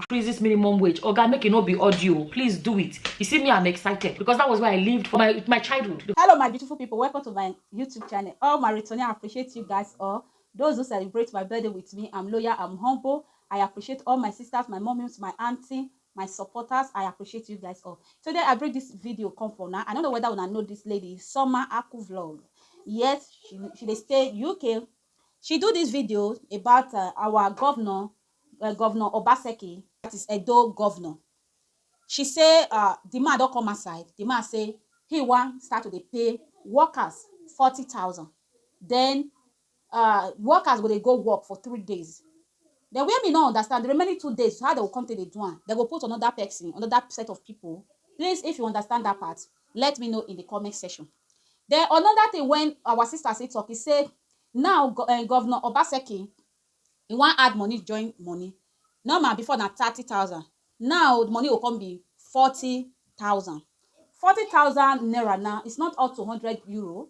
increase this minimum wage. Oga, make it not be audio. Please do it. You see me, I'm excited because that was where I lived for my childhood. Hello, my beautiful people. Welcome to my YouTube channel. All my returning, I appreciate you guys all. Those who celebrate my birthday with me, I'm loyal, I'm humble. I appreciate all my sisters, my mommies, my auntie, my supporters. I appreciate you guys all. Today, I bring this video come for now. I don't know whether I know this lady, Summer Aku Vlog. Yes, she dey stay UK. She do this video about our governor, Governor Obaseki, that is Edo governor. She say the man don come outside. The man say he wan start to dey pay workers 40,000. Then workers go dey go work for 3 days. Then where me no understand the remaining 2 days, how they go come to dey do am? They go put another person, another set of people. Please, if you understand that part, let me know in the comment section. Then another thing when our sister say talk, he say now Governor Obaseki, he wan add money join money. Normal before na 30,000. Now the money will come be 40,000. 40,000 naira now. It's not up to 100 euro.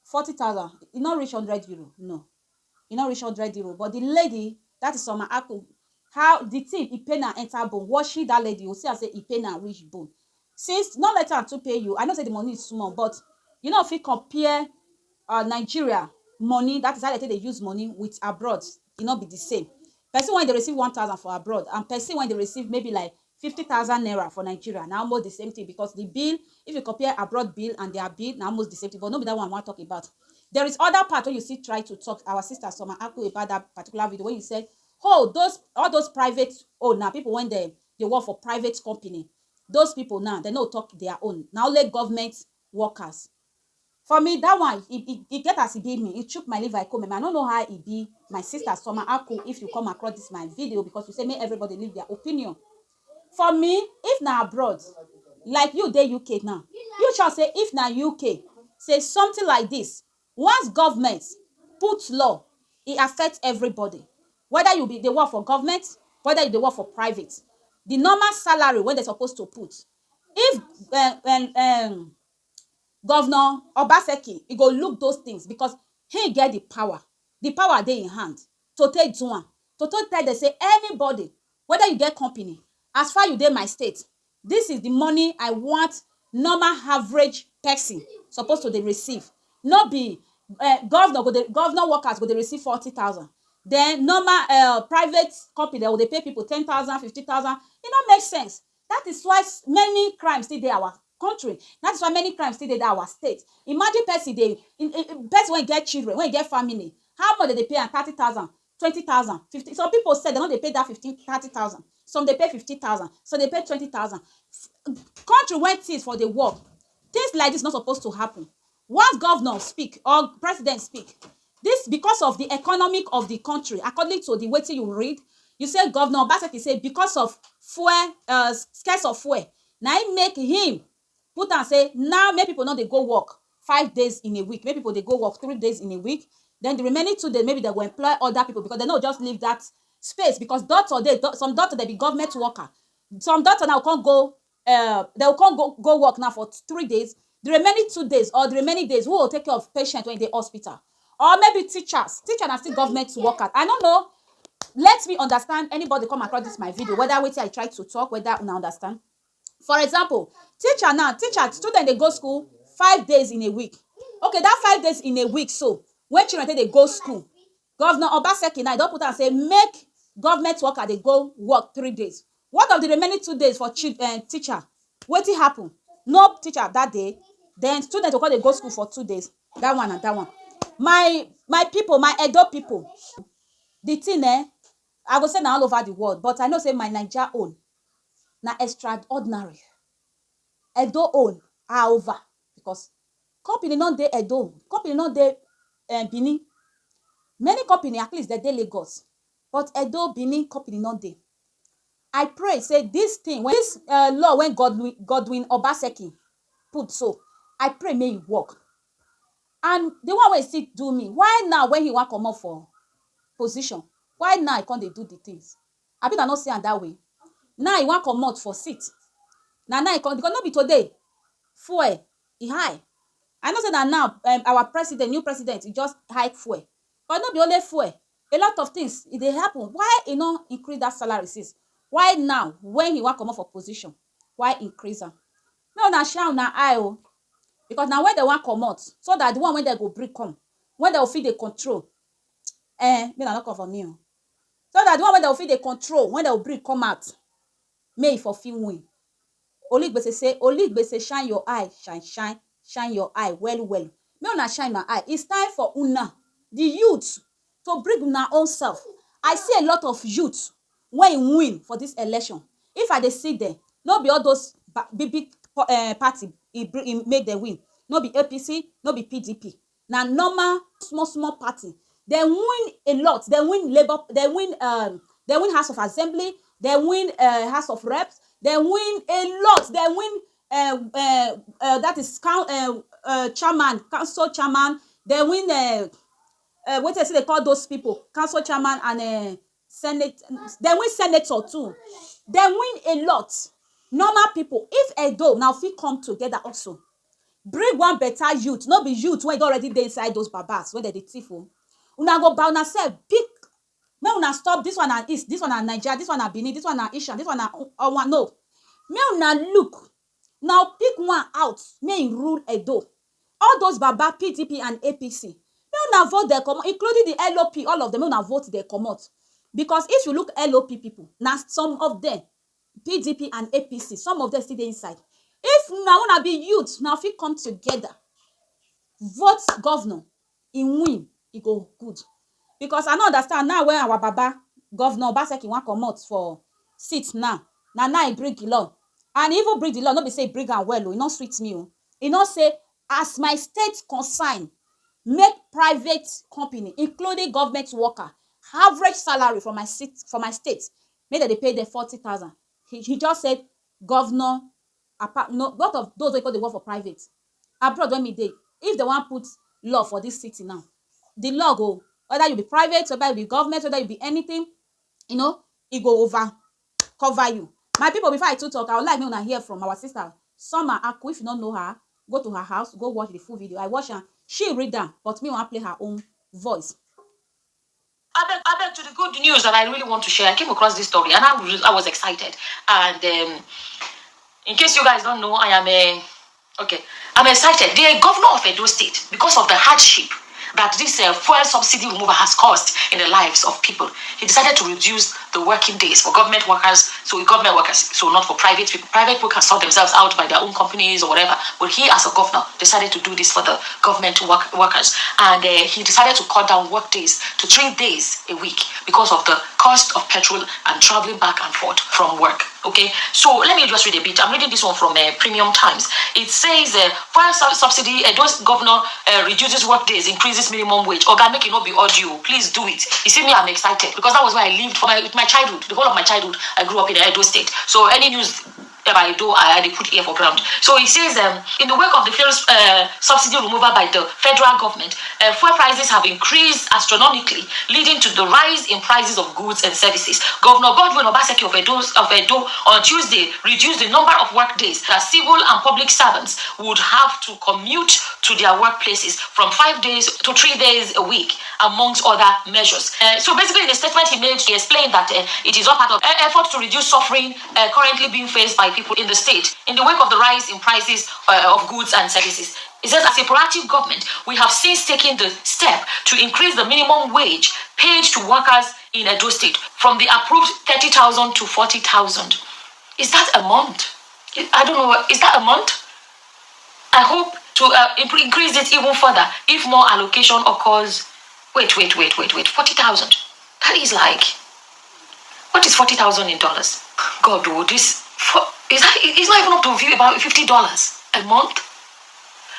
40,000. It not reach 100 euro. No, it not reach 100 euro. But the lady, that is Summer Aku, how the thing he pay na enter bone. What she that lady, you see, I say he pay na reach bone. Since not let her to pay you, I know say the money is small, but you know if you compare Nigeria money, that is how they use money, with abroad, it not be the same. Person when they receive 1,000 for abroad, and person when they receive maybe like 50,000 naira for Nigeria, now almost the same thing, because the bill, if you compare abroad bill and their bill, now almost the same thing. But no be that one I want to talk about. There is other part where you see try to talk our sister Summer Aku about that particular video, when you said, oh, all those private now people when they work for private company, those people now they no talk their own. Now only government workers. For me, that one, it get as it be me. It took my liver. I don't know how it be my sister Summer Aku if you come across this my video, because you say make everybody leave their opinion. For me, if na abroad, like you dey UK now, you shall say if na UK, say something like this. Once government put law, it affects everybody. Whether you be dey work for government, whether you dey work for private, the normal salary when they supposed to put. If Governor Obaseki, he go look those things, because he get the power. The power dey in hand to take do am. To tell them say anybody, whether you get company, as far you dey my state, this is the money I want normal average person supposed to dey receive. No be governor workers go dey receive 40,000. Then normal private company, they will dey pay people 10,000, 50,000. It no make sense. That is why many crimes still dey our country. That is why many crimes still dey our state. Imagine person person when get children, when get family, how much they pay am? 30,000, 20,000, 50. Some people say they no dey pay that 30,000. Some they pay 50,000. So they pay 20,000. Country when things for the work, things like this not supposed to happen. Once governor speak or president speak, this because of the economic of the country, according to the wetin you read, you say Governor Obaseki say because of fuel, scarce of fuel, now it make him put and say now make people not they go work 5 days in a week. Maybe people they go work 3 days in a week. Then the remaining 2 days maybe they will employ other people, because they don't just leave that space. Because some doctor they be government worker. Some doctor now can't go. They will can't go work now for 3 days. The remaining 2 days or the remaining days, who will take care of patient when in the hospital? Or maybe teachers. Teachers are still government workers. I don't know. Let me understand. Anybody come across this my video, whether wait till I try to talk, whether you understand. For example, student they go school 5 days in a week. Okay, that 5 days in a week, so when children they go school, Governor Obaseki now don't put and say make government worker they go work 3 days. What of the remaining 2 days for teacher? What it happen? No teacher that day. Then students will they go school for 2 days. That one and that one. My people, my Edo people, the thing I go say now all over the world, but I know say my Naija own na extraordinary. Edo own are over, because company not dey Edo, company not dey Benin. Many company at least they dey Lagos, but Edo, Benin company not dey. I pray say this thing, when this law when Godwin Obaseki put, so I pray may it work. And the one wey still do me, why now when he want come up for position, why now he can't they do the things? I be not say am that way. Now he want come out for seat. Now he can't, because not be today. Fuel e high. I know say that now our new president, he just hike fuel, but not be only fuel. A lot of things they happen. Why he not increase that salary since? Why now, when he wan comot for position, why increase am? Make una shine una eye o, because na when dem wan comot, so that the one wey dem go bring come, when dem go fit dey control, make una no come for me o. So that the one wey dem go fit dey control, when dem go bring come out, make e for fit win. Oligbese say, Oligbese shine your eye, shine your eye well well. Make una shine una eye. It's time for una, the youth, to bring una own self. I see a lot of youth wey win for this election. If I dey see them, no be all those big party e make them win. No be APC, no be PDP. Na normal small party. Dem win a lot. Dem win Labour, dem win House of Assembly, dem win House of Reps, dem win a lot. Dem win that is chairman, council chairman. Dem win wetin dey call those people, council chairman and senate. Dem win senator too. Dem win a lot. Normal people, if Edo now fit come together also, bring one better youth, no be youth wey don already dey inside those babas wey dem dey thief o. Una go by una sef pick. Make una stop this one na East, this one na Naija, this one na Benin, this one na Ishan, this one na Owan. No, make una look, now pick one out, make e rule Edo. All those baba PDP and APC, make una vote dem comot, including the LOP, all of them, make una vote dem comot. Because if you look LOP people, na some of them, PDP and APC, some of them still dey inside. If una be youth, now fit come together, vote governor, e win, e go good. Because I no understand now when our baba governor Obaseki wan comot for seat now e bring the law, and even bring the law, no be say e bring am well o, e no sweet me o. E no say as my state concern, make private company, including government worker, average salary for my state, make dem dey pay them 40,000. He just said governor, apart, no, lot of those wey dey work for private abroad when me dey, if they wan put law for this city now, the law go, whether you be private, whether you be government, whether you be anything, you know, e go over cover you. My people, before I too talk, I would like make una hear from our sister Summer Aku. If you don't know her, go to her house, go watch the full video. I watch her, she read am, but me wan play her own voice. Added to the good news that I really want to share, I came across this story and I was excited. And in case you guys don't know, I'm excited. The governor of Edo State, because of the hardship that this fuel subsidy removal has caused in the lives of people, he decided to reduce the working days for government workers. So not for private people. Private people can sort themselves out by their own companies or whatever. But he, as a governor, decided to do this for the government workers. And he decided to cut down work days to 3 days a week because of the cost of petrol and traveling back and forth from work. Okay, so let me just read a bit. I'm reading this one from Premium Times. It says, fuel subsidy, those governor reduces work days, increases minimum wage. Oga, make it not be audio. Please do it. You see me, I'm excited because that was where I lived for my childhood. The whole of my childhood, I grew up in Edo State. So any news I do, I put ear for ground. So it says, in the wake of the fuel subsidy removal by the federal government, fuel prices have increased astronomically, leading to the rise in prices of goods and services. Governor Godwin Obaseki of Edo on Tuesday reduced the number of work days that civil and public servants would have to commute to their workplaces from 5 days to 3 days a week, amongst other measures. So basically, in the statement he made, he explained that it is all part of effort to reduce suffering currently being faced by people in the state in the wake of the rise in prices of goods and services. It says, as a proactive government, we have since taken the step to increase the minimum wage paid to workers in Edo State from the approved 30,000 to 40,000. Is that a month? I don't know. Is that a month? I hope to increase it even further if more allocation occurs. Wait. 40,000. That is like, what is 40,000 in dollars? God, it's not even up to about $50 a month.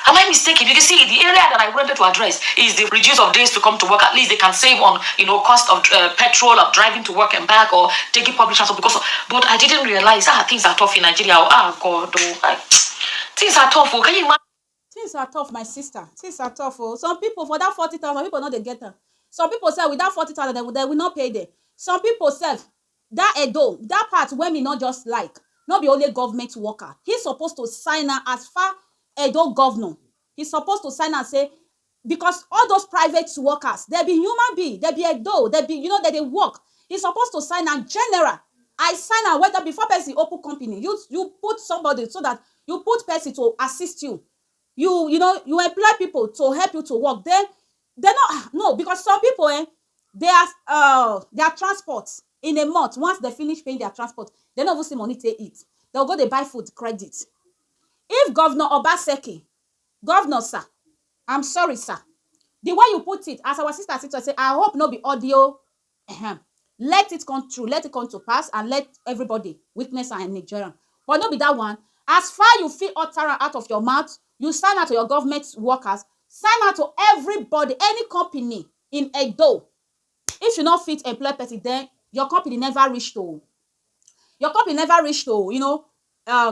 Am I mistaken? You can see the area that I wanted to address is the reduce of days to come to work. At least they can save on, cost of petrol, of driving to work and back, or taking public transport. But I didn't realize things are tough in Nigeria. God, things are tough. Can you imagine? Things are tough, my sister. Things are tough. Some people, for that 40,000, people not they get them. Some people say with that 40,000, they will not pay them. Some people say that Edo, that part where me not just like, not be only government worker. He's supposed to sign her as far Edo governor. He's supposed to sign and say, because all those private workers, they be human being, they be Edo, they be, that they work. He's supposed to sign a general. I sign out whether before person open company, you put somebody so that you put person to assist you. You know, you employ people to help you to work. Then they're not, no, because some people their transport in a month, once they finish paying their transport, they don't even see money to eat. They'll go, they buy food credit. If Governor Obaseki, Governor sir, I'm sorry sir, the way you put it, as our sister sit say, I hope no be audio. Let it come true, let it come to pass, and let everybody witness and Nigerian. But not be that one. As far you feel utterance out of your mouth, you sign out to your government workers, sign out to everybody, any company in Edo. If you not fit employ person, then your company never reach to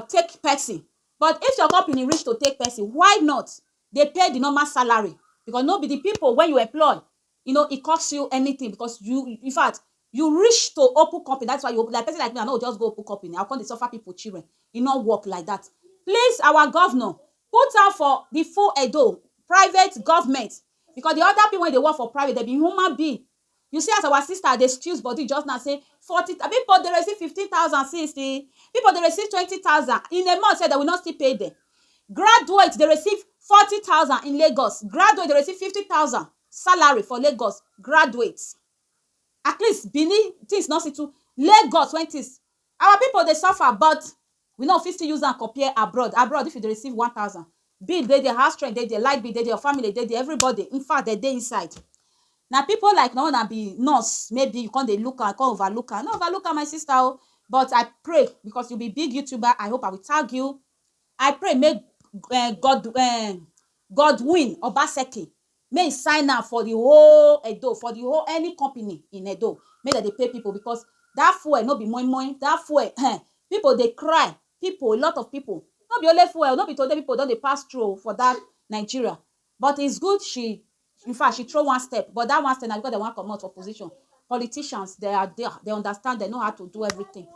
take person. But if your company reach to take person, why not they pay the normal salary? Because no be the people when you employ, it costs you anything, because you, in fact, you reach to open company. That's why you open, like person like me, I know just go open company. I'll come to suffer people children. It not work like that. Please, our governor, put out for the full Edo private government, because the other people when they work for private, they be human being. You see, as our sister, they excuse body just now say 40 people, they receive 15,000, 60 people, they receive 20,000 in a month, said they will not still pay them. Graduate, they receive 40,000 in Lagos. Graduate, they receive 50,000 salary for Lagos. Graduates, at least Benin things not see to Lagos 20s. Our people they suffer, but we know 50 use and compare abroad. Abroad, if you receive 1,000, bill they the house rent, they light bill, they your family, they everybody. In fact, they inside. Now people like no one be nurse, maybe you can't they look and can't overlook her. No overlook her, my sister. But I pray, because you'll be big YouTuber. I hope I will tag you. I pray make Godwin Obaseki may sign up for the whole Edo, for the whole any company in Edo. May that they pay people, because that fuel no be moi. That fuel, people they cry. People, a lot of people. Not be only fuel, not be today people don't they pass through for that Nigeria. But it's good in fact, she throw one step, but that one step now because they want to come out of opposition. Politicians, they are there, they understand, they know how to do everything.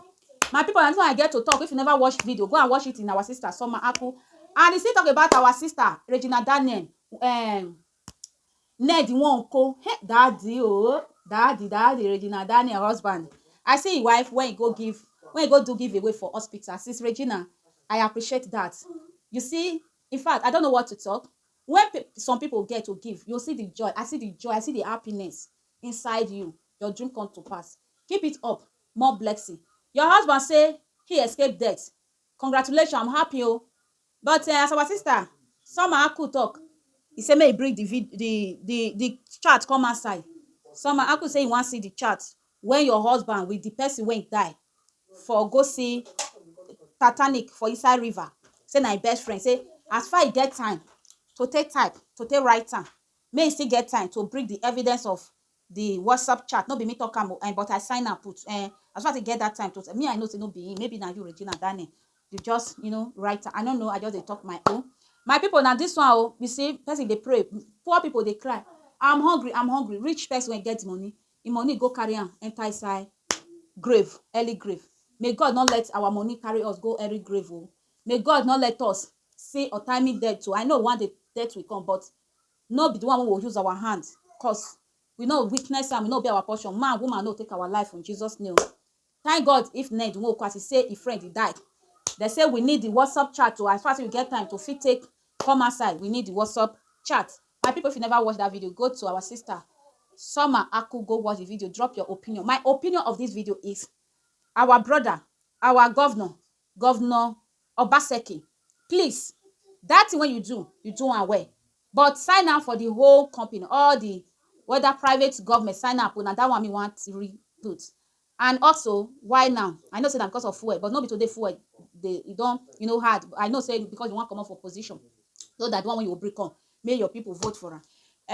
My people, and when I get to talk, if you never watch video, go and watch it in our sister Summer Aku. And you still talk about our sister Regina Daniels Ned Nwoko. Hey, daddy, Regina Daniels husband. I see your wife when you go do giveaway for hospital. Sis Regina, I appreciate that. You see, in fact, I don't know what to talk. When some people get to give, you'll see the joy. I see the joy. I see the happiness inside you. Your dream come to pass. Keep it up. More blessing. Your husband say he escaped death. Congratulations, I'm happy. But as our sister, Summer Aku talk. He say may he bring the chart come outside. Summer Aku say he want see the chart when your husband with the person when die for go see Titanic for inside river. Say na best friend. Say as far he get time to take type, to take write time, may he still get time to bring the evidence of the WhatsApp chat. No be me talk but I sign and put. As far as he get that time to me, I know say no be him. Maybe now you Regina Daniels. You just write. I don't know. I just they talk my own. My people now this one you see person they pray. Poor people they cry. I'm hungry. Rich person when get money, the money go carry am enter inside grave, early grave. May God not let our money carry us go early grave. May God not let us see untimely death too. I know one day death will come, but not be the one who will use our hands, because we know weakness and we know be our portion. Man, woman, no take our life in Jesus' name. Thank God if Ned Nwoko, as he say, if friend he died. They say we need the WhatsApp chat to as far as we get time to fit take come outside. We need the WhatsApp chat. My people, if you never watch that video, go to our sister Summer Aku, go watch the video, drop your opinion. My opinion of this video is our brother, our Governor Obaseki, please, that thing when you do am well. But sign up for the whole company, all the whether private government sign up, and that one me want to re-put. And also, why now? I know say that because of fuel, but not be today fuel. You don't, hard. I know say because you want to come up for position, so that one when you will break on, may your people vote for her.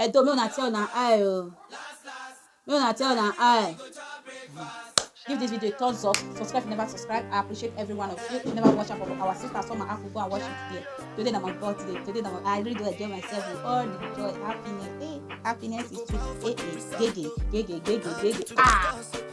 Don't me una tell na I. Me una tell na I. Give this video a thumbs up. Subscribe if you never subscribe. I appreciate every one of you. If you never watch our sister Summer Aku, go and watch it there. Today na my birthday. I really do enjoy myself with all the joy, happiness. Happiness is true. Gege.